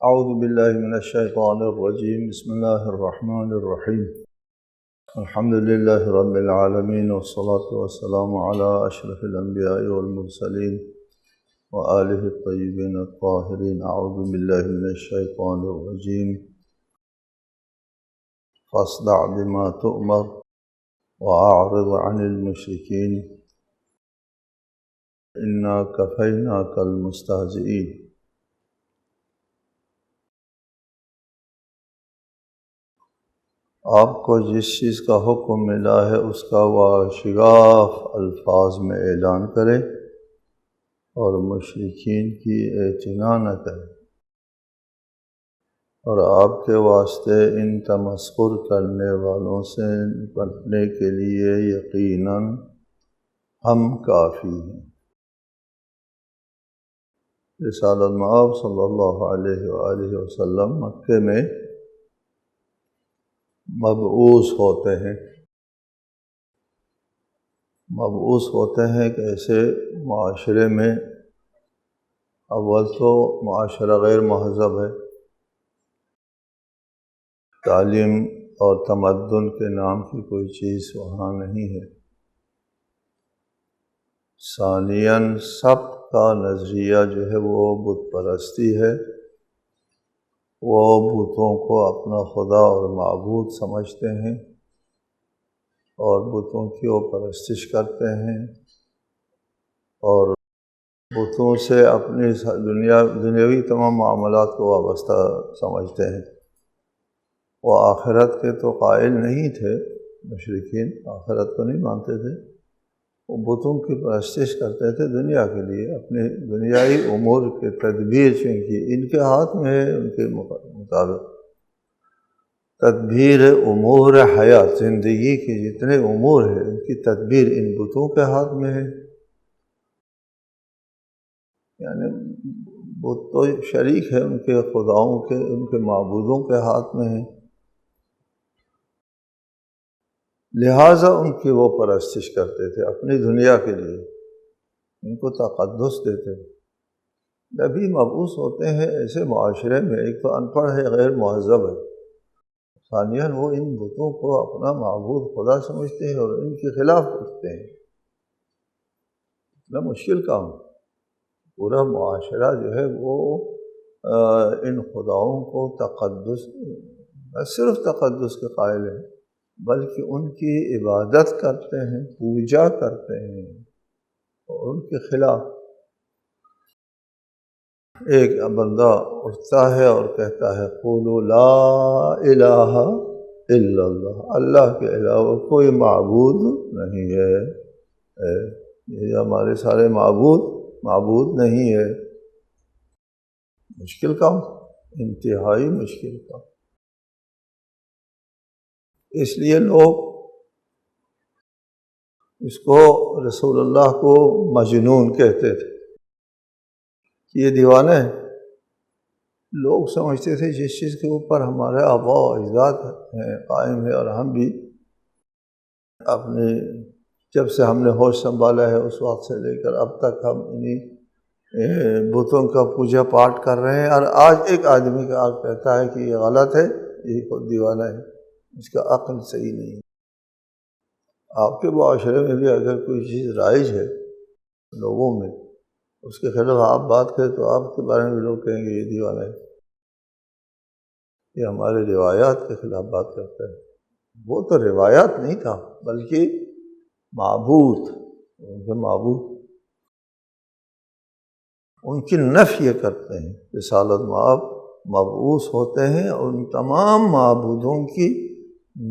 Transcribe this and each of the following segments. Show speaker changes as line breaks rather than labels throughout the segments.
أعوذ بالله من الشيطان الرجيم. بسم الله الرحمن الرحيم. الحمد لله رب العالمين، والصلاة والسلام على أشرف الأنبياء والمرسلين وآله الطيبين الطاهرين. أعوذ بالله من الشيطان الرجيم. فاصدع بما تؤمر وأعرض عن المشركين إنا كفيناك المستهزئين. آپ کو جس چیز کا حکم ملا ہے اس کا واشگاف الفاظ میں اعلان کرے اور مشرکین کی اعتنا نہ کرے، اور آپ کے واسطے ان تمسخر کرنے والوں سے نپٹنے کے لیے یقیناً ہم کافی ہیں۔ رسالت مآب صلی اللہ علیہ وآلہ وسلم مکے میں مبعوث ہوتے ہیں کہ ایسے معاشرے میں اول تو معاشرہ غیر مہذب ہے، تعلیم اور تمدن کے نام کی کوئی چیز وہاں نہیں ہے۔ ثانیاً سب کا نظریہ جو ہے وہ بت پرستی ہے، وہ بتوں کو اپنا خدا اور معبود سمجھتے ہیں اور بتوں کی وہ پرستش کرتے ہیں، اور بتوں سے اپنی دنیاوی تمام معاملات کو وابستہ سمجھتے ہیں۔ وہ آخرت کے تو قائل نہیں تھے، مشرکین آخرت کو نہیں مانتے تھے، وہ بتوں کی پرستش کرتے تھے دنیا کے لیے، اپنے دنیائی امور کے تدبیر چونکہ ان کے ہاتھ میں ہے، ان کے مطابق تدبیر امور حیات، زندگی کے جتنے امور ہیں ان کی تدبیر ان بتوں کے ہاتھ میں ہے۔ یعنی بت تو شریک ہے ان کے خداؤں کے، ان کے معبودوں کے ہاتھ میں ہے، لہٰذا ان کی وہ پرستش کرتے تھے اپنی دنیا کے لیے، ان کو تقدس دیتے تھے۔ نبی مبعوث ہوتے ہیں ایسے معاشرے میں، ایک تو ان پڑھ ہے، غیر مہذب ہے، ثانیاً وہ ان بتوں کو اپنا معبود خدا سمجھتے ہیں اور ان کے خلاف اٹھتے ہیں۔ اتنا مشکل کام، پورا معاشرہ جو ہے وہ ان خداؤں کو تقدس، نہ صرف تقدس کے قائل ہیں بلکہ ان کی عبادت کرتے ہیں، پوجا کرتے ہیں، اور ان کے خلاف ایک بندہ اٹھتا ہے اور کہتا ہے قولوا لا الہ الا اللہ، اللہ کے علاوہ کوئی معبود نہیں ہے، یہ ہمارے سارے معبود نہیں ہے۔ مشکل کام، انتہائی مشکل کام۔ اس لیے لوگ اس کو رسول اللہ کو مجنون کہتے تھے، یہ دیوانہ ہے۔ لوگ سمجھتے تھے جس چیز کے اوپر ہمارے آباء و اجداد ہیں قائم ہے، اور ہم بھی اپنے جب سے ہم نے ہوش سنبھالا ہے اس وقت سے لے کر اب تک ہم انہیں بتوں کا پوجا پاٹ کر رہے ہیں، اور آج ایک آدمی کا آج کہتا ہے کہ یہ غلط ہے، یہ خود دیوانہ ہے، اس کا عقل صحیح نہیں ہے۔ آپ کے معاشرے میں بھی اگر کوئی چیز رائج ہے لوگوں میں، اس کے خلاف آپ بات کریں تو آپ کے بارے میں لوگ کہیں گے یہ دیوانہ ہے، یہ ہمارے روایات کے خلاف بات کرتا ہے۔ وہ تو روایات نہیں تھا بلکہ معبود، ان کی نفی یہ کرتے ہیں۔ رسالت مآب مبعوث ہوتے ہیں اور ان تمام معبودوں کی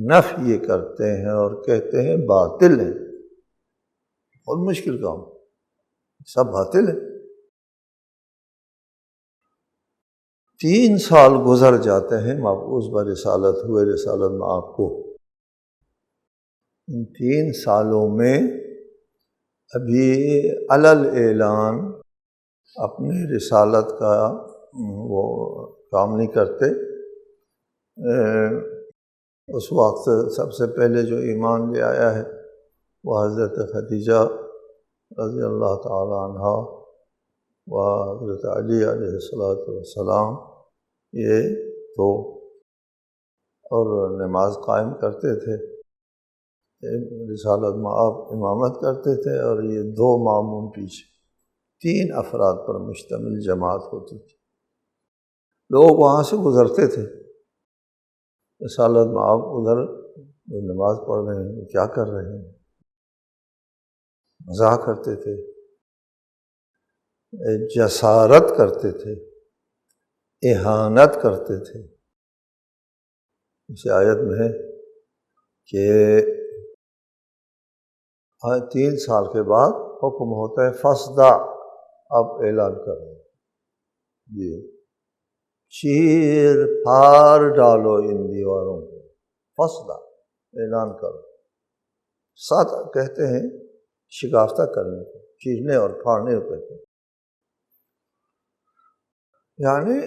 نفی یہ کرتے ہیں اور کہتے ہیں باطل ہیں۔ بہت مشکل کام، سب باطل ہے۔ 3 سال گزر جاتے ہیں مبعوث برسالت ہوئے رسالت مآب کو۔ ان 3 سالوں میں ابھی علل اعلان اپنی رسالت کا وہ کام نہیں کرتے۔ اس وقت سب سے پہلے جو ایمان لے آیا ہے وہ حضرت خدیجہ رضی اللہ تعالی عنہ و حضرت علی علیہ السلام یہ تو اور نماز قائم کرتے تھے، رسالت میں آپ امامت کرتے تھے اور یہ 2 ماموم پیچھے، 3 افراد پر مشتمل جماعت ہوتی تھی۔ لوگ وہاں سے گزرتے تھے، رسالت میں آپ ادھر وہ نماز پڑھ رہے ہیں، کیا کر رہے ہیں، مزاح کرتے تھے، جسارت کرتے تھے، اہانت کرتے تھے۔ اس آیت میں ہے کہ 3 سال کے بعد حکم ہوتا ہے فصدع، اب اعلان کرو، یہ چیر پھاڑ ڈالو ان دیواروں کو، فصدع اعلان کرو۔ ساتھ کہتے ہیں شگافتہ کرنے کو، چیرنے اور پھاڑنے کو کہتے ہیں، یعنی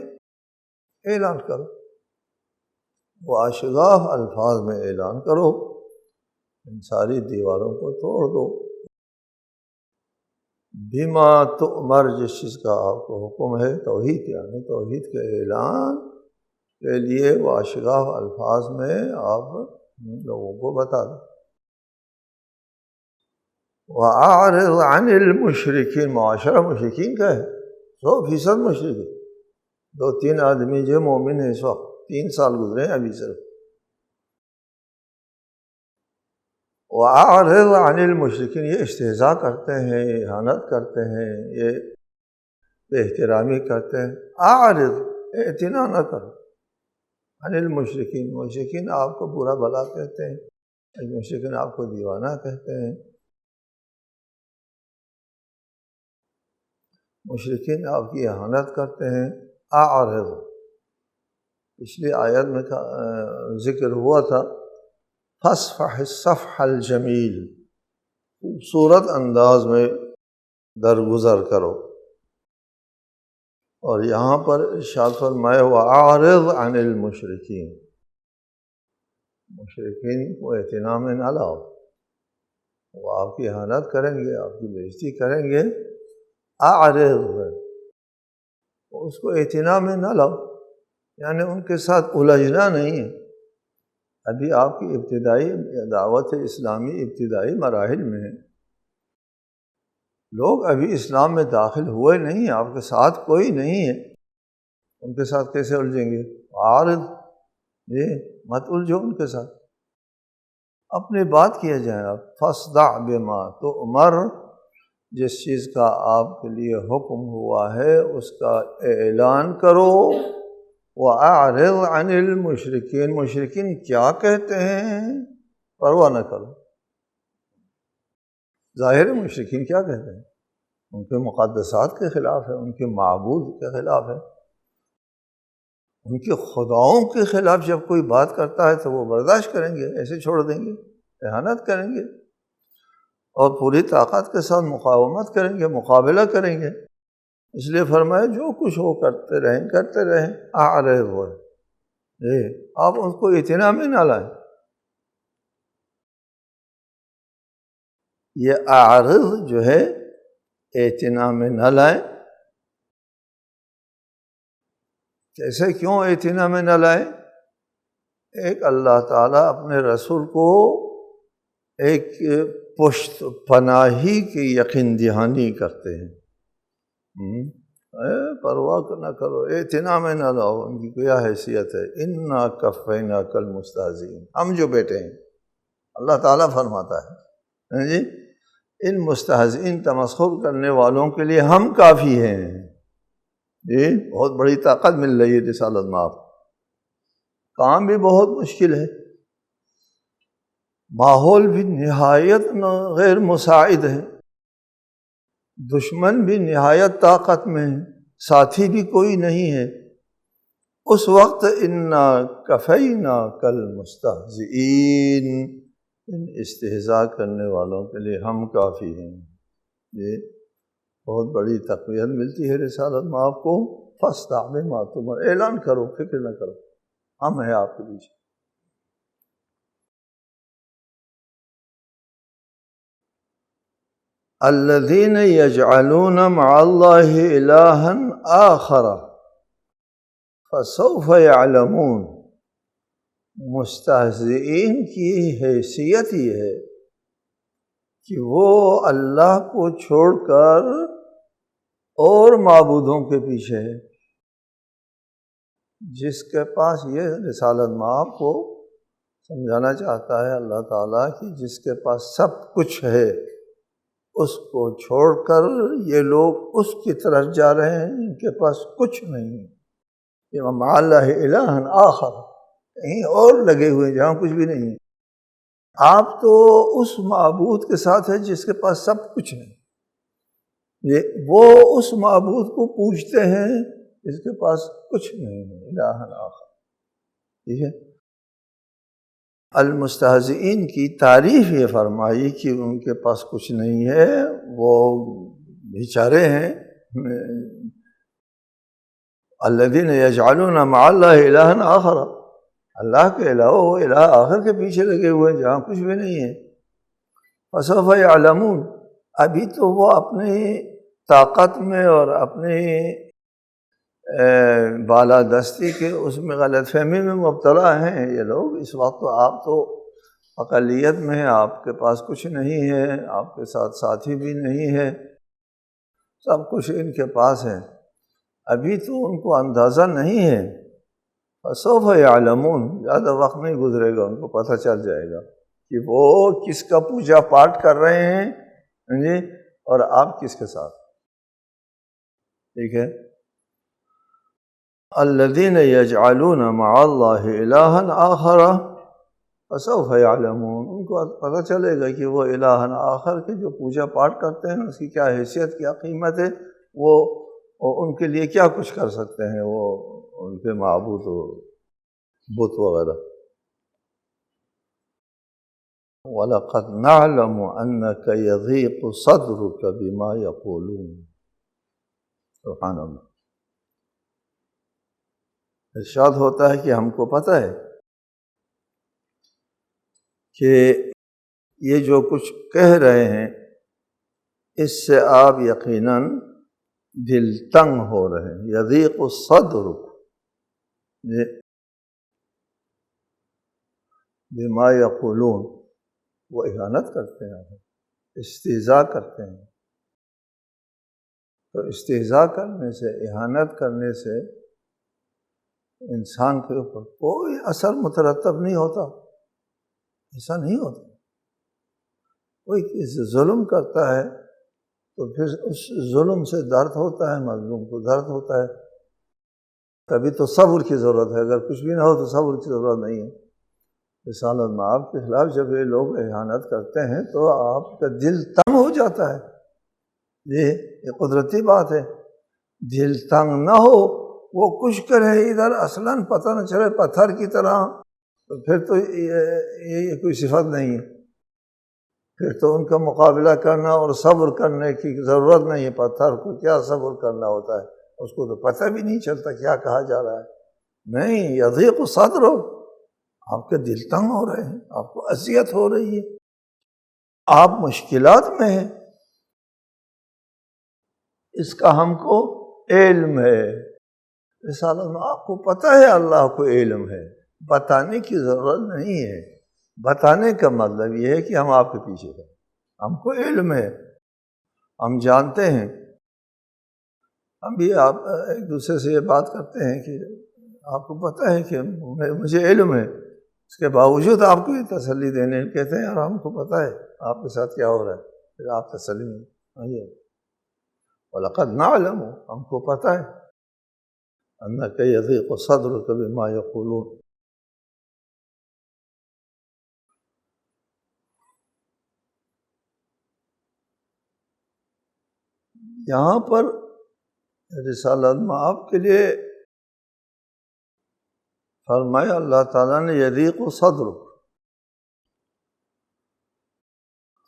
اعلان کرو، واشگاف الفاظ میں اعلان کرو، ان ساری دیواروں کو توڑ دو۔ بما تؤمر، جس چیز کا آپ کو حکم ہے، توحید، یعنی توحید کے اعلان کے لیے واشگاف الفاظ میں آپ لوگوں کو بتا دیں۔ وَأَعْرِضْ عَنِ الْمُشْرِكِينَ، معاشرہ مشرکین کا ہے، 100% مشرک، 2-3 آدمی جو مومن ہیں اس وقت، 3 سال گزرے ہیں ابھی صرف۔ وَأَعْرِضْ عَنِ الْمُشْرِكِينَ، یہ استہزاء کرتے ہیں، اہانت کرتے ہیں، یہ بے احترامی کرتے ہیں۔ اعرض، اعتنا نہ کرو، عن المشرکین، مشرکین آپ کو برا بھلا کہتے ہیں، مشرکین آپ کو دیوانہ کہتے ہیں، مشرکین آپ کی اہانت کرتے ہیں۔ اعرض، پچھلی آیت میں ذکر ہوا تھا فاصفح الصفح الجمیل، خوبصورت انداز میں درگزر کرو، اور یہاں پر ارشاد فرمایا وَأَعْرِضْ عَنِ الْمُشْرِكِينَ، مشرکین کو اعتنا میں نہ لاؤ، وہ آپ کی اہانت کریں گے، آپ کی بے عزتی کریں گے۔ اعرض، اس کو اعتنا میں نہ لاؤ، یعنی ان کے ساتھ الجھنا نہیں ہے۔ ابھی آپ کی ابتدائی دعوت اسلامی ابتدائی مراحل میں ہیں، لوگ ابھی اسلام میں داخل ہوئے نہیں ہیں، آپ کے ساتھ کوئی نہیں ہے، ان کے ساتھ کیسے الجھیں گے؟ عارض، یہ مت الجھو ان کے ساتھ، اپنی بات کیا جائے۔ آپ فاصدع بما تؤمر، جس چیز کا آپ کے لیے حکم ہوا ہے اس کا اعلان کرو۔ وَأَعْرِضْ عَنِ الْمُشْرِكِينَ، مشرکین کیا کہتے ہیں پرواہ نہ کرو۔ ظاہر مشرکین کیا کہتے ہیں؟ ان کے مقدسات کے خلاف ہے، ان کے معبود کے خلاف ہے، ان کے خداؤں کے خلاف جب کوئی بات کرتا ہے تو وہ برداشت کریں گے، ایسے چھوڑ دیں گے؟ احانت کریں گے اور پوری طاقت کے ساتھ مقاومت کریں گے، مقابلہ کریں گے۔ اس لیے فرمایا جو کچھ وہ کرتے رہیں۔ اعرض ہو، آپ ان کو اعتنا میں نہ لائیں۔ یہ اعرض جو ہے اعتنا میں نہ لائیں، کیسے، کیوں اعتنا میں نہ لائیں؟ ایک اللہ تعالیٰ اپنے رسول کو ایک پشت پناہی کی یقین دہانی کرتے ہیں، پرواہ نہ کرو، اعتنا میں نہ لاؤ، ان کی کیا حیثیت ہے؟ انا کفیناک المستہزئین، ہم جو بیٹے ہیں، اللہ تعالیٰ فرماتا ہے جی، ان مستہزئین تمسخر کرنے والوں کے لیے ہم کافی ہیں۔ جی بہت بڑی طاقت مل رہی ہے رسالت میں، آپ کام بھی بہت مشکل ہے، ماحول بھی نہایت غیر مساعد ہے، دشمن بھی نہایت طاقت میں ہے، ساتھی بھی کوئی نہیں ہے، اس وقت انا کفیناک المستہزئین، ان استہزاء کرنے والوں کے لیے ہم کافی ہیں۔ یہ بہت بڑی تقویت ملتی ہے رسالت میں آپ کو۔ فاصدع بما تؤمر، اعلان کرو، فکر نہ کرو، ہم ہیں آپ کے بیچ۔ الذین یجعلون مع اللہ الہا آخر، فسوف يعلمون، مستہزئین کی حیثیت یہ ہے کہ وہ اللہ کو چھوڑ کر اور معبودوں کے پیچھے ہے۔ جس کے پاس یہ رسالت مآب کو سمجھانا چاہتا ہے اللہ تعالیٰ کہ جس کے پاس سب کچھ ہے، اس کو چھوڑ کر یہ لوگ اس کی طرف جا رہے ہیں ان کے پاس کچھ نہیں ہے۔ یہ مع اللہ الہ آخر، کہیں اور لگے ہوئے جہاں کچھ بھی نہیں ہے۔ آپ تو اس معبود کے ساتھ ہے جس کے پاس سب کچھ ہے، وہ اس معبود کو پوجتے ہیں جس کے پاس کچھ نہیں ہے، الہ آخر۔ ٹھیک ہے، المستہزئین کی تعریف یہ فرمائی کہ ان کے پاس کچھ نہیں ہے، وہ بیچارے ہیں الذین یجعلون مع اللہ الہ آخر، اللہ کے علاوہ وہ الہ آخر کے پیچھے لگے ہوئے ہیں جہاں کچھ بھی نہیں ہے۔ فسوف یعلمون، ابھی تو وہ اپنی طاقت میں اور اپنی بالادستی کے اس میں غلط فہمی میں مبتلا ہیں یہ لوگ اس وقت۔ آپ تو اقلیت میں ہیں، آپ کے پاس کچھ نہیں ہے، آپ کے ساتھ ساتھی بھی نہیں ہے، سب کچھ ان کے پاس ہے، ابھی تو ان کو اندازہ نہیں ہے۔ فسوف یعلمون، زیادہ وقت نہیں گزرے گا ان کو پتہ چل جائے گا کہ وہ کس کا پوجا پاٹ کر رہے ہیں جی، اور آپ کس کے ساتھ۔ ٹھیک ہے، الذین یجعلون مع اللہ الہ آخر فسوف یعلمون، ان کو پتہ چلے گا کہ وہ الہ آخر کے جو پوجا پاٹ کرتے ہیں اس کی کیا حیثیت، کیا قیمت ہے، وہ ان کے لیے کیا کچھ کر سکتے ہیں وہ ان کے معبود و بت وغیرہ۔ وَلَقَدْ نَعْلَمُ أَنَّكَ يَضِيقُ صَدْرُكَ بِمَا يَقُولُونَ، سبحان اللہ۔ ارشاد ہوتا ہے کہ ہم کو پتہ ہے کہ یہ جو کچھ کہہ رہے ہیں اس سے آپ یقیناً دل تنگ ہو رہے ہیں۔ یضیق الصدر بما یقولون، وہ اہانت کرتے ہیں، استہزاء کرتے ہیں۔ تو استہزاء کرنے سے، اہانت کرنے سے انسان کے اوپر کوئی اثر مترتب نہیں ہوتا، ایسا نہیں ہوتا۔ کوئی کسی ظلم کرتا ہے تو پھر اس ظلم سے درد ہوتا ہے، مظلوم کو درد ہوتا ہے، تبھی تو صبر کی ضرورت ہے۔ اگر کچھ بھی نہ ہو تو صبر کی ضرورت نہیں ہے۔ رسالت مآب کے خلاف جب یہ لوگ اہانت کرتے ہیں تو آپ کا دل تنگ ہو جاتا ہے، یہ قدرتی بات ہے۔ دل تنگ نہ ہو، وہ کچھ کرے ادھر اصلاً پتہ نہ چلے پتھر کی طرح، تو پھر تو یہ کوئی صفت نہیں ہے، پھر تو ان کا مقابلہ کرنا اور صبر کرنے کی ضرورت نہیں ہے۔ پتھر کو کیا صبر کرنا ہوتا ہے، اس کو تو پتہ بھی نہیں چلتا کیا کہا جا رہا ہے۔ نہیں، یضیق صدر، آپ کے دل تنگ ہو رہے ہیں، آپ کو اذیت ہو رہی ہے، آپ مشکلات میں ہیں، اس کا ہم کو علم ہے۔ رسالت میں آپ کو پتہ ہے اللہ کو علم ہے، بتانے کی ضرورت نہیں ہے۔ بتانے کا مطلب یہ ہے کہ ہم آپ کے پیچھے ہیں، ہم کو علم ہے، ہم جانتے ہیں۔ ہم بھی آپ ایک دوسرے سے یہ بات کرتے ہیں کہ آپ کو پتہ ہے کہ مجھے علم ہے، اس کے باوجود آپ کو یہ تسلی دینے کہتے ہیں اور ہم کو پتہ ہے آپ کے ساتھ کیا ہو رہا ہے، پھر آپ تسلی میں وَلَقَدْ نَعْلَمُ، ہم کو پتہ ہے أَنَّكَ يَضِيقُ صَدْرُكَ بِمَا يَقُولُونَ۔ یہاں پر رسالت مآب کے لیے فرمایا اللہ تعالیٰ نے یضیق صدر،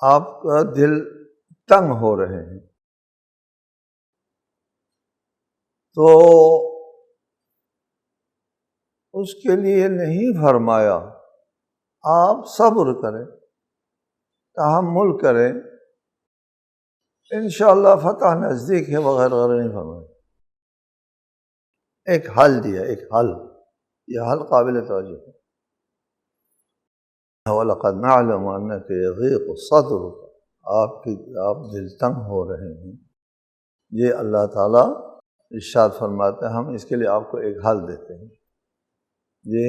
آپ کا دل تنگ ہو رہے ہیں، تو اس کے لیے نہیں فرمایا آپ صبر کریں، تحمل کریں، انشاءاللہ فتح نزدیک ہے وغیرہ وغیرہ، نہیں فرمایا۔ ایک حل دیا، ایک حل، یہ حل قابل توجہ ہے۔ وَلَقَدْ نَعْلَمُ أَنَّكَ يَضِيقُ صَدْرُكَ، آپ دل تنگ ہو رہے ہیں۔ یہ اللہ تعالیٰ ارشاد فرماتے ہیں ہم اس کے لیے آپ کو ایک حل دیتے ہیں۔ یہ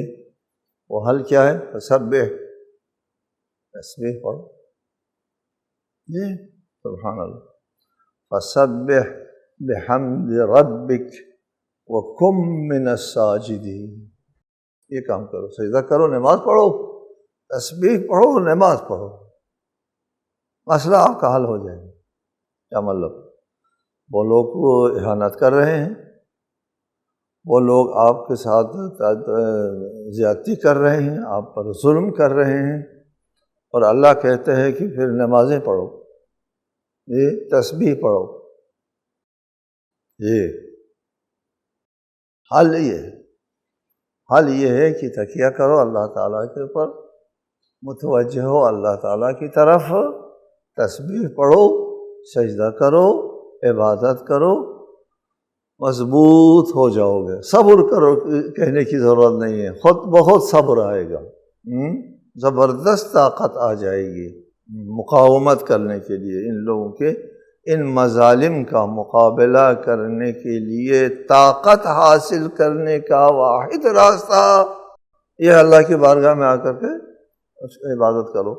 وہ حل کیا ہے؟ فسبح، تسبیح پڑھو۔ جی سبحان اللہ، فسبح بحمد ربک وکن من الساجدین، یہ کام کرو، سجدہ کرو، نماز پڑھو، تسبیح پڑھو، نماز پڑھو، مسئلہ آپ کا حل ہو جائے گا۔ کیا مطلب؟ وہ لوگ کو اہانت کر رہے ہیں، وہ لوگ آپ کے ساتھ زیادتی کر رہے ہیں، آپ پر ظلم کر رہے ہیں، اور اللہ کہتے ہیں کہ پھر نمازیں پڑھو، یہ تسبیح پڑھو۔ یہ حل یہ ہے کہ تکیہ کرو اللہ تعالیٰ کے اوپر، متوجہ ہو اللہ تعالیٰ کی طرف، تسبیح پڑھو، سجدہ کرو، عبادت کرو، مضبوط ہو جاؤ گے۔ صبر کرو کہنے کی ضرورت نہیں ہے، خود بہت صبر آئے گا، زبردست طاقت آ جائے گی مقاومت کرنے کے لیے، ان لوگوں کے ان مظالم کا مقابلہ کرنے کے لیے طاقت حاصل کرنے کا واحد راستہ یہ اللہ کی بارگاہ میں آ کر کے اس کی عبادت کرو۔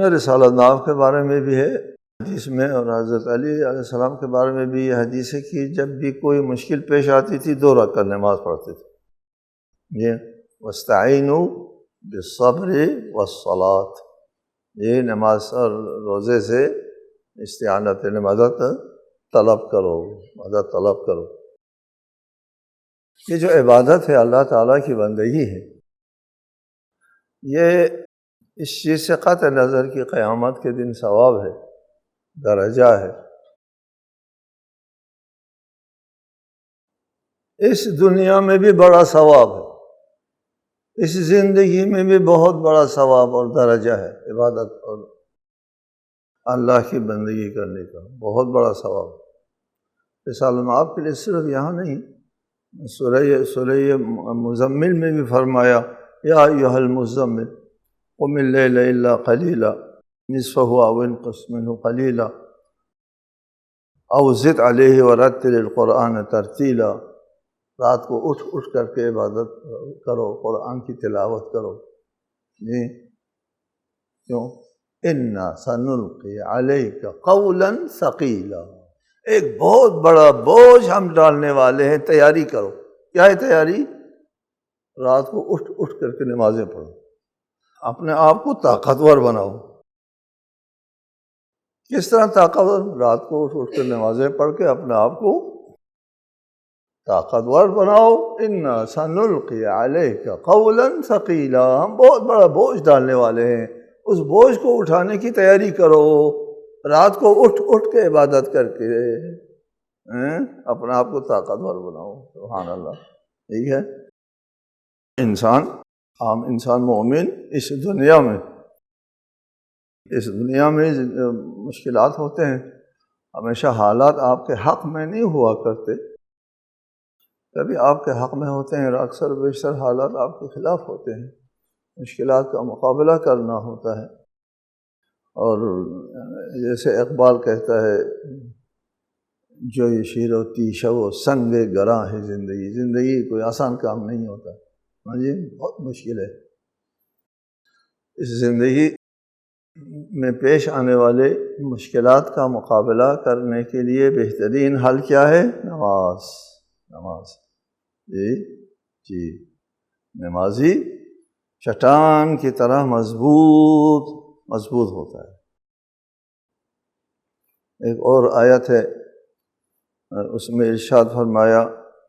رسالۃ ناف کے بارے میں بھی ہے حدیث میں، اور حضرت علی علیہ السلام کے بارے میں بھی یہ حدیث ہے کہ جب بھی کوئی مشکل پیش آتی تھی 2 رکعت نماز پڑھتے تھے۔ یہ وَاسْتَعِينُوا بِالصَّبْرِ وَالصَّلَاةِ، یہ نماز اور روزے سے استعانت، مدد طلب کرو، مدد طلب کرو۔ یہ جو عبادت ہے اللہ تعالیٰ کی بندگی ہے، یہ اس چیز سے قطع نظر کی قیامت کے دن ثواب ہے، درجہ ہے۔ اس دنیا میں بھی بڑا ثواب ہے، اس زندگی میں بھی بہت بڑا ثواب اور درجہ ہے، عبادت اور اللہ کی بندگی کرنے کا بہت بڑا ثواب۔ رسالۃ آپ کے لیے صرف یہاں نہیں، سورہ مزمل میں بھی فرمایا یا ایھا المزمل قم اللیل الا قلیلا نصفہ او انقص منہ قلیلا او زد علیہ ورتل القرآن ترتیلا، رات کو اٹھ کر کے عبادت کرو، قرآن کی تلاوت کرو۔ جی کیوں؟ انا سنلقی علیک قولا ثقیلا، ایک بہت بڑا بوجھ ہم ڈالنے والے ہیں، تیاری کرو۔ کیا ہے تیاری؟ رات کو اٹھ کر کے نمازیں پڑھو، اپنے آپ کو طاقتور بناؤ۔ کس طرح طاقتور؟ رات کو اٹھ کر نمازیں پڑھ کے اپنے آپ کو طاقتور بناؤ۔ انا سنلقی علیک قولا ثقیلا، ہم بہت بڑا بوجھ ڈالنے والے ہیں، اس بوجھ کو اٹھانے کی تیاری کرو۔ رات کو اٹھ کے عبادت کر کے اپنے آپ کو طاقتور بناؤ۔ سبحان اللہ۔ ٹھیک ہے، انسان، عام انسان مومن اس دنیا میں مشکلات ہوتے ہیں، ہمیشہ حالات آپ کے حق میں نہیں ہوا کرتے، کبھی آپ کے حق میں ہوتے ہیں، اکثر بیشتر حالات آپ کے خلاف ہوتے ہیں، مشکلات کا مقابلہ کرنا ہوتا ہے۔ اور جیسے اقبال کہتا ہے جو یہ شیر و تیشہ و سنگ گراں ہے زندگی کوئی آسان کام نہیں ہوتا، ہاں جی، بہت مشکل ہے۔ اس زندگی میں پیش آنے والے مشکلات کا مقابلہ کرنے کے لیے بہترین حل کیا ہے؟ نماز۔ جی نمازی چٹان کی طرح مضبوط ہوتا ہے۔ ایک اور آیت ہے، اس میں ارشاد فرمایا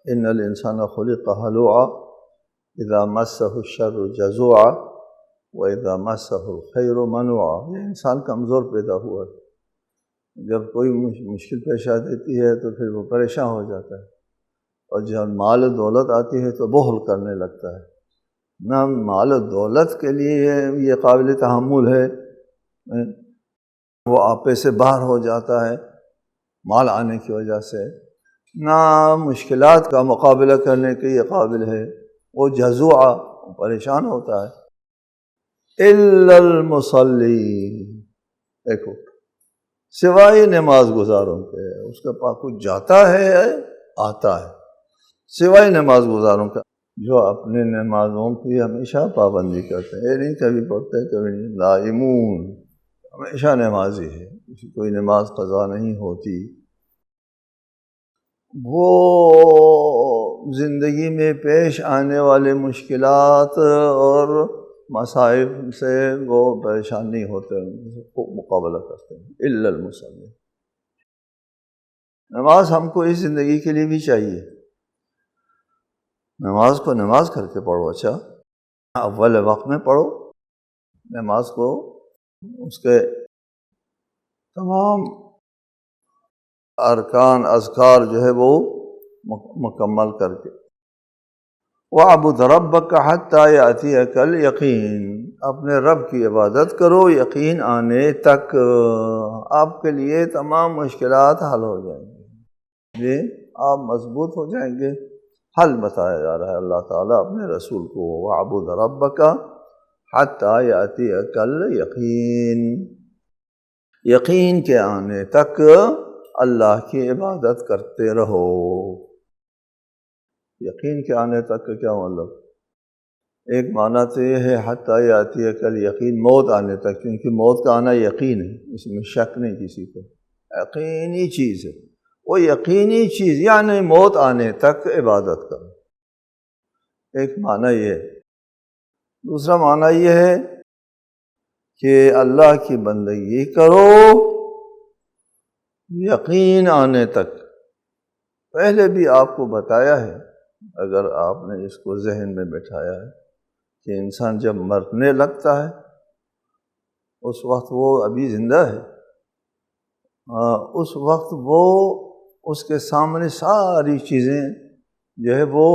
ان الانسان خلق ہلوعا اذا مسہ الشر جزوعا واذا مسہ الخیر منوعا، یہ انسان کمزور پیدا ہوا ہے، جب کوئی مشکل پیش آ دیتی ہے تو پھر وہ پریشان ہو جاتا ہے، اور جب مال و دولت آتی ہے تو بخل کرنے لگتا ہے۔ نہ مال و دولت کے لیے یہ قابل تحمل ہے، وہ آپے سے باہر ہو جاتا ہے مال آنے کی وجہ سے، نہ مشکلات کا مقابلہ کرنے کے یہ قابل ہے، وہ جزوعہ پریشان ہوتا ہے۔ الا المصلین، دیکھو سوائے نماز گزاروں کے، اس کے پاس کچھ جاتا ہے آتا ہے، سوائے نماز گزاروں کا جو اپنے نمازوں کی ہمیشہ پابندی کرتے ہیں، یہ نہیں کبھی پڑھتے کبھی نہیں، دائمون ہمیشہ نمازی ہے، کسی کوئی نماز قضا نہیں ہوتی۔ وہ زندگی میں پیش آنے والے مشکلات اور مصائب سے وہ پریشان نہیں ہوتے، ان کو مقابلہ کرتے ہیں۔ الا المصلین، نماز ہم کو اس زندگی کے لیے بھی چاہیے، نماز کو نماز کر کے پڑھو، اچھا اول وقت میں پڑھو نماز کو، اس کے تمام ارکان اذکار جو ہے وہ مکمل کر کے۔ وَاعْبُدْ رَبَّكَ حَتَّى يَأْتِيَكَ الْيَقِينُ، اپنے رب کی عبادت کرو یقین آنے تک، آپ کے لیے تمام مشکلات حل ہو جائیں گے، یہ آپ مضبوط ہو جائیں گے۔ حل بتایا جا رہا ہے اللہ تعالیٰ اپنے رسول کو، وَاعْبُدْ رَبَّكَ حَتَّى يَأْتِيَكَ الْيَقِينُ، یقین کے آنے تک اللہ کی عبادت کرتے رہو۔ یقین کے آنے تک کا کیا مطلب؟ ایک معنی تو یہ ہے حتیٰ یاتیک الیقین، موت آنے تک، کیونکہ موت کا آنا یقین ہے، اس میں شک نہیں کسی کو، یقینی چیز ہے، وہ یقینی چیز یعنی موت آنے تک عبادت کرو، ایک معنی یہ ہے۔ دوسرا معنی یہ ہے کہ اللہ کی بندگی کرو یقین آنے تک۔ پہلے بھی آپ کو بتایا ہے، اگر آپ نے اس کو ذہن میں بٹھایا ہے کہ انسان جب مرنے لگتا ہے اس وقت وہ ابھی زندہ ہے، اس وقت وہ اس کے سامنے ساری چیزیں جو ہے وہ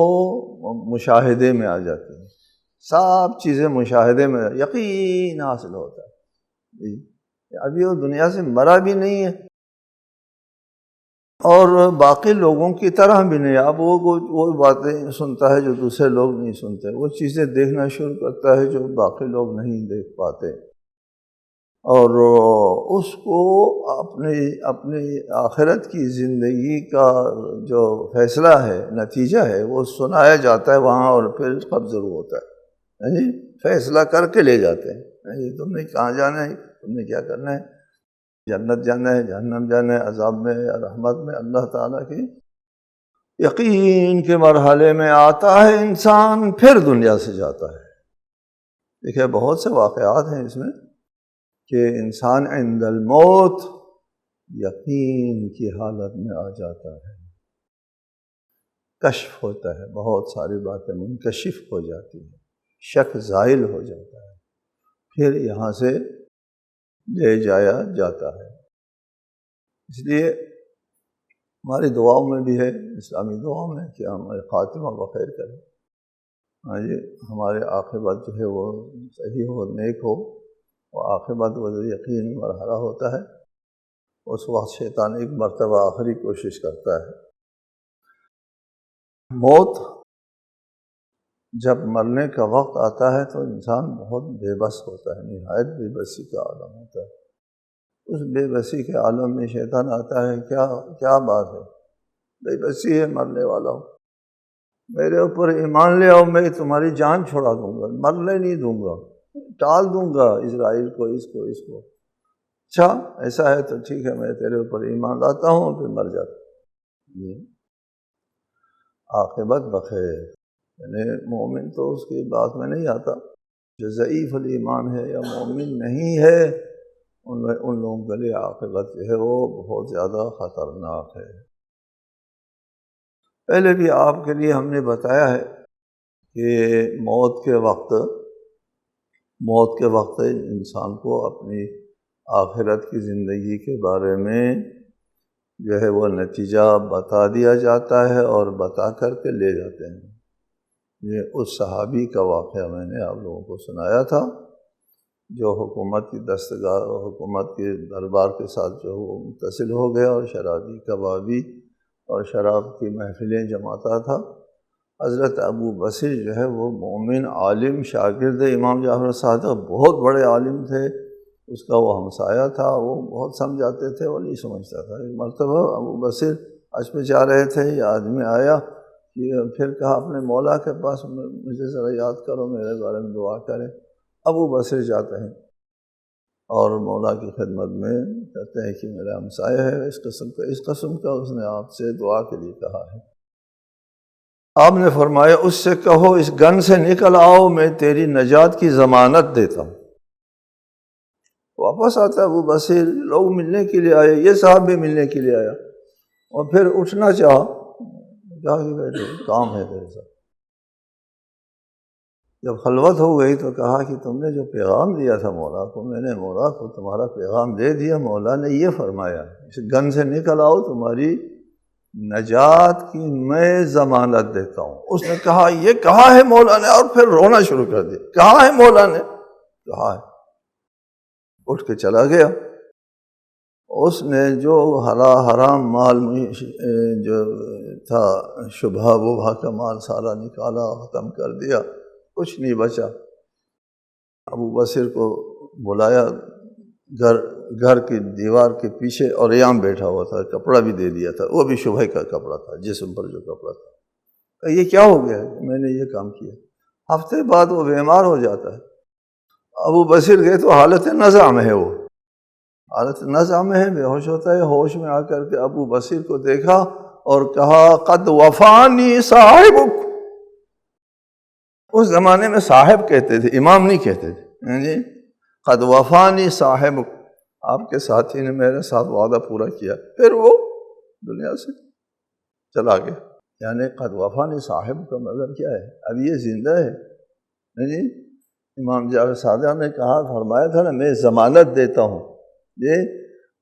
مشاہدے میں آ جاتی ہیں، سب چیزیں مشاہدے میں یقین حاصل ہوتا ہے۔ ابھی وہ دنیا سے مرا بھی نہیں ہے اور باقی لوگوں کی طرح بھی نہیں، اب وہ باتیں سنتا ہے جو دوسرے لوگ نہیں سنتے، وہ چیزیں دیکھنا شروع کرتا ہے جو باقی لوگ نہیں دیکھ پاتے، اور اس کو اپنی آخرت کی زندگی کا جو فیصلہ ہے، نتیجہ ہے، وہ سنایا جاتا ہے وہاں، اور پھر قبض ضرور ہوتا ہے، فیصلہ کر کے لے جاتے ہیں، تم نے کہاں جانا ہے، تم نے کیا کرنا ہے، جنت جانا ہے، جہنم جانا ہے، عذاب میں یا رحمت میں۔ اللہ تعالیٰ کی یقین کے مرحلے میں آتا ہے انسان، پھر دنیا سے جاتا ہے۔ دیکھیں بہت سے واقعات ہیں اس میں کہ انسان عند الموت یقین کی حالت میں آ جاتا ہے، کشف ہوتا ہے، بہت ساری باتیں منکشف ہو جاتی ہیں، شک زائل ہو جاتا ہے، پھر یہاں سے لے جایا جاتا ہے۔ اس لیے ہماری دعاؤں میں بھی ہے، اسلامی دعاؤں میں، کہ ہمارے خاتمہ بخیر کریں، ہمارے عاقبت جو ہے وہ صحیح ہو، نیک ہو، وہ عاقبت و یقین مرحلہ ہوتا ہے، اس وقت شیطان ایک مرتبہ آخری کوشش کرتا ہے۔ موت جب مرنے کا وقت آتا ہے تو انسان بہت بے بس ہوتا ہے، نہایت بے بسی کا عالم ہوتا ہے۔ اس بے بسی کے عالم میں شیطان آتا ہے، کیا بات ہے، بے بسی ہے، مرنے والا ہوں، میرے اوپر ایمان لے آؤ، میں تمہاری جان چھڑا دوں گا، مرنے نہیں دوں گا، ٹال دوں گا اسرائیل کو، اس کو۔ اچھا ایسا ہے تو ٹھیک ہے، میں تیرے اوپر ایمان لاتا ہوں، پھر مر جاتا ہوں۔ عاقبت بخیر، یعنی مومن تو اس کی بات میں نہیں آتا، جو ضعیف الایمان ہے یا مومن نہیں ہے، ان لوگوں کے لیے عاقبت جو ہے وہ بہت زیادہ خطرناک ہے۔ پہلے بھی آپ کے لیے ہم نے بتایا ہے کہ موت کے وقت انسان کو اپنی آخرت کی زندگی کے بارے میں جو ہے وہ نتیجہ بتا دیا جاتا ہے اور بتا کر کے لے جاتے ہیں۔ یہ اس صحابی کا واقعہ میں نے آپ لوگوں کو سنایا تھا، جو حکومت کی دستگاہ اور حکومت کے دربار کے ساتھ جو وہ متصل ہو گیا، اور شرابی کبابی اور شراب کی محفلیں جماتا تھا۔ حضرت ابو بصیر جو ہے وہ مومن عالم شاگرد امام جعفر صادق، بہت بڑے عالم تھے، اس کا وہ ہمسایہ تھا، وہ بہت سمجھاتے تھے، وہ نہیں سمجھتا تھا۔ ایک مرتبہ ابو بصیر حج پہ جا رہے تھے، یہ آدمی آیا، پھر کہا اپنے مولا کے پاس مجھے ذرا یاد کرو، میرے بارے میں دعا کریں۔ ابو بصیر جاتے ہیں اور مولا کی خدمت میں کہتے ہیں کہ میرا ہمسایہ ہے اس قسم کا اس نے آپ سے دعا کے لیے کہا ہے۔ آپ نے فرمایا اس سے کہو اس گن سے نکل آؤ، میں تیری نجات کی ضمانت دیتا ہوں۔ واپس آتا ہے ابو بصیر، لوگ ملنے کے لیے آئے، یہ صاحب بھی ملنے کے لیے آیا، اور پھر اٹھنا چاہا، کہا کہ بیٹے کام ہے تیرے ساتھ۔ جب خلوت ہو گئی تو کہا کہ تم نے جو پیغام دیا تھا مولا کو، میں نے مولا کو تمہارا پیغام دے دیا، مولا نے یہ فرمایا اس گن سے نکل آؤ، تمہاری نجات کی میں ضمانت دیتا ہوں۔ اس نے کہا یہ کہا ہے مولا نے، اور پھر رونا شروع کر دیا، کہا ہے مولا نے، کہا ہے۔ اٹھ کے چلا گیا۔ اس نے جو حرام مال جو تھا شبہ وبہ کا مال سارا نکالا، ختم کر دیا، کچھ نہیں بچا۔ ابو بصیر کو بلایا، گھر کی دیوار کے پیچھے اور یام بیٹھا ہوا تھا، کپڑا بھی دے دیا تھا، وہ بھی شبہ کا کپڑا تھا، جسم پر جو کپڑا تھا۔ یہ کیا ہو گیا؟ میں نے یہ کام کیا۔ ہفتے بعد وہ بیمار ہو جاتا ہے۔ ابو بصیر گئے تو حالت نزع میں ہے، وہ حالت نزع میں ہے، بے ہوش ہوتا ہے۔ ہوش میں آ کر کے ابو بصیر کو دیکھا اور کہا قد وفانی صاحبک۔ اس زمانے میں صاحب کہتے تھے، امام نہیں کہتے تھے جی۔ قد وفانی صاحبک، آپ کے ساتھی نے میرے ساتھ وعدہ پورا کیا۔ پھر وہ دنیا سے چلا گیا۔ یعنی قد وفانی صاحب کا مطلب کیا ہے؟ اب یہ زندہ ہے جی۔ امام جعفر صادق نے کہا، فرمایا تھا نا میں ضمانت دیتا ہوں، یہ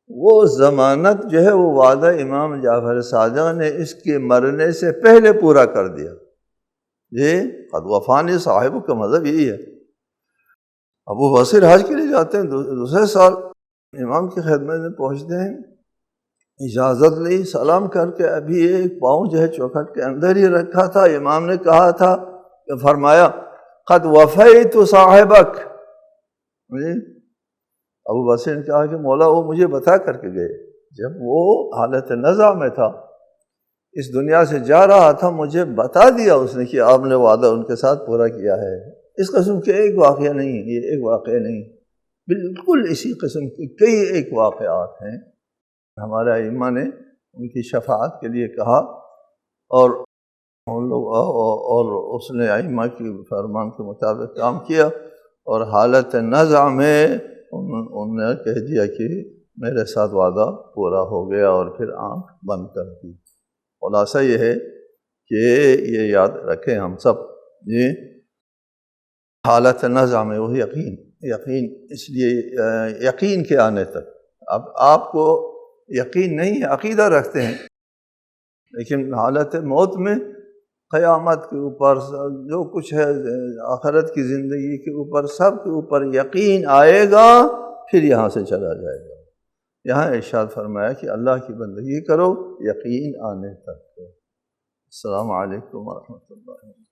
وہ ضمانت جو ہے وہ وعدہ امام جعفر صادق نے اس کے مرنے سے پہلے پورا کر دیا۔ یہ قد وفانی صاحب کا مطلب یہی ہے۔ ابو بصیر حج کے لیے جاتے ہیں، دوسرے سال امام کی خدمت میں پہنچتے ہیں، اجازت لی، سلام کر کے ابھی ایک پاؤں جو ہے چوکھٹ کے اندر ہی رکھا تھا، امام نے کہا تھا کہ فرمایا قد وفیت صاحبک۔ ابو بصیر نے کہا کہ مولا وہ مجھے بتا کر کے گئے، جب وہ حالت نزع میں تھا، اس دنیا سے جا رہا تھا، مجھے بتا دیا اس نے کہ آپ نے وعدہ ان کے ساتھ پورا کیا ہے۔ اس قسم کے ایک واقعہ نہیں، یہ ایک واقعہ نہیں، بالکل اسی قسم کے کئی ایک واقعات ہیں۔ ہمارے ائمہ نے ان کی شفاعت کے لیے کہا، اور ان لوگ اور اس نے ائمہ کی فرمان کے مطابق کام کیا، اور حالت نزع میں انہوں نے کہہ دیا کہ میرے ساتھ وعدہ پورا ہو گیا، اور پھر آنکھ بند کر دی۔ خلاصہ یہ ہے کہ یہ یاد رکھیں ہم سب، یہ حالت نزع میں وہ یقین اس لیے یقین کے آنے تک، اب آپ کو یقین نہیں ہے، عقیدہ رکھتے ہیں، لیکن حالت موت میں قیامت کے اوپر جو کچھ ہے، آخرت کی زندگی کے اوپر، سب کے اوپر یقین آئے گا، پھر یہاں سے چلا جائے گا۔ یہاں ارشاد فرمایا کہ اللہ کی بندگی کرو یقین آنے تک۔ السلام علیکم ورحمۃ اللہ۔